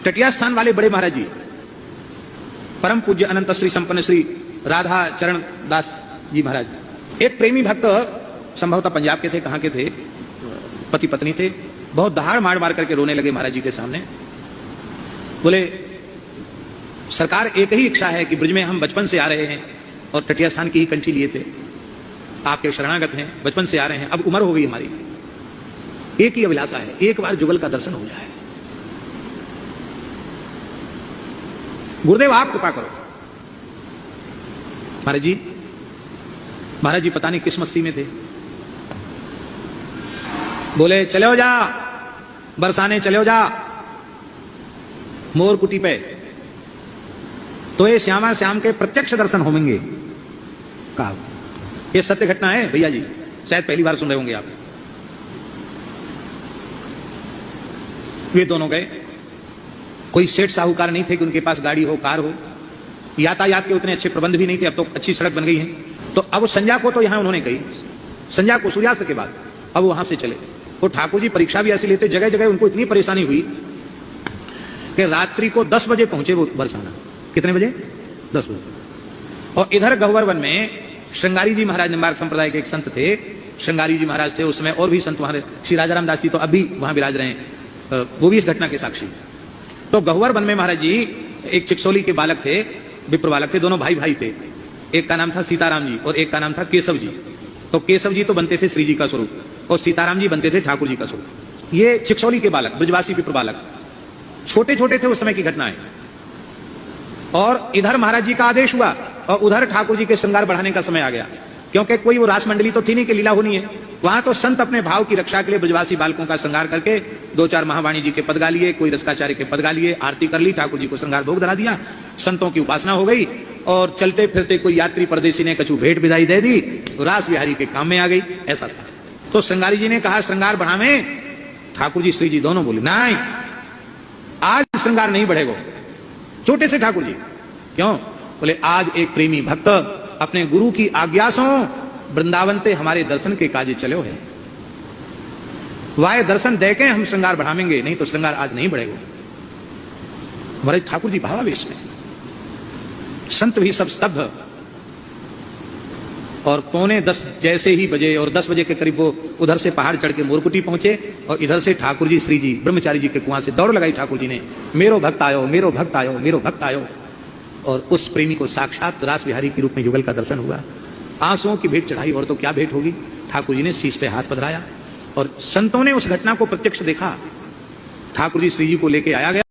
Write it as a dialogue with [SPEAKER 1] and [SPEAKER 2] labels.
[SPEAKER 1] टटिया स्थान वाले बड़े महाराज जी परम पूज्य अनंत श्री संपन्न श्री राधा चरण दास जी महाराज, एक प्रेमी भक्त, संभवतः पंजाब के थे, कहां के थे, पति पत्नी थे, बहुत दहाड़ मार मार करके रोने लगे महाराज जी के सामने। बोले सरकार एक ही इच्छा है कि ब्रज में हम बचपन से आ रहे हैं और टटिया स्थान की ही कंठी लिए थे, आपके शरणागत हैं, बचपन से आ रहे हैं, अब उम्र हो गई हमारी, एक ही अभिलाषा है, एक बार जुगल का दर्शन हो जाए। गुरुदेव आप कृपा करो। महाराज जी पता नहीं किस मस्ती में थे, बोले चले जा बरसाने, चले जा मोर कुटी पे, तो ये श्यामा श्याम के प्रत्यक्ष दर्शन होंगे। कहा ये सत्य घटना है भैया जी, शायद पहली बार सुन रहे होंगे आप। वे दोनों गए, कोई सेठ साहूकार नहीं थे कि उनके पास गाड़ी हो, कार हो, यातायात के उतने अच्छे प्रबंध भी नहीं थे, अब तो अच्छी सड़क बन गई है। तो अब संध्या को तो यहां उन्होंने कही, संध्या को सूर्यास्त के बाद अब वहां से चले। तो ठाकुर जी परीक्षा भी ऐसी लेते, जगह जगह उनको इतनी परेशानी हुई कि रात्रि को 10 बजे पहुंचे वो बरसाना। कितने बजे? 10 बजे। और इधर गहवर वन में श्रृंगारी जी महाराज निम्बार्क संप्रदाय के एक संत थे, श्रृंगारी जी महाराज थे उस समय, और भी संत वहां, श्री राजाराम दास जी तो अभी वहां विराज रहे हैं, वो भी इस घटना के साक्षी। तो गहवर वन में महाराज जी एक चिकसोली के बालक थे, विप्र बालक थे, दोनों भाई भाई थे, एक का नाम था सीताराम जी और एक का नाम था केशव जी। तो केशव जी तो बनते थे श्री जी का स्वरूप और सीताराम जी बनते थे ठाकुर जी का स्वरूप। ये चिकसोली के बालक, ब्रजवासी विप्र बालक, छोटे छोटे थे उस समय की घटना है। और इधर महाराज जी का आदेश हुआ और उधर ठाकुर जी के श्रृंगार बढ़ाने का समय आ गया, क्योंकि कोई वो रास मंडली तो थी नहीं कि लीला होनी है। वहां तो संत अपने भाव की रक्षा के लिए ब्रजवासी बालकों का श्रृंगार करके 2-4 महावाणी जी के पद गा लिए, कोई रसकाचार्य के पद गा लिए, आरती कर ली, ठाकुर जी को श्रृंगार भोग धरा दिया, संतों की उपासना हो गई। और चलते फिरते कोई यात्री परदेसी ने कछु भेंट विदाई दे दी, रास बिहारी के काम में आ गई, ऐसा था। तो श्रृंगारी जी ने कहा श्रृंगार बढ़ावे, ठाकुर जी श्री जी दोनों बोले नहीं, आज श्रृंगार नहीं बढ़ेगा। छोटे से ठाकुर जी क्यों? बोले आज एक प्रेमी भक्त अपने गुरु की आज्ञा से वृंदावन ते हमारे दर्शन के काजे चलो है, वाय दर्शन दे के हम श्रृंगार बढ़ावेंगे, नहीं तो श्रृंगार आज नहीं बढ़ेगा। हमारे ठाकुर जी भावावेश में, संत भी सब स्तब्ध। और 9:45 जैसे ही बजे और 10 बजे के करीब वो उधर से पहाड़ चढ़ के मोरकुटी पहुंचे और इधर से ठाकुर जी श्री जी ब्रह्मचारी जी के कुआं से दौड़ लगाई ठाकुर जी ने, मेरो भक्त आयो, मेरो भक्त आयो, मेरो भक्त आयो। और उस प्रेमी को साक्षात रास बिहारी के रूप में युगल का दर्शन हुआ। आंसुओं की भेंट चढ़ाई, और तो क्या भेंट होगी। ठाकुर जी ने शीश पे हाथ पधराया और संतों ने उस घटना को प्रत्यक्ष देखा। ठाकुर जी श्री जी को लेके आया गया।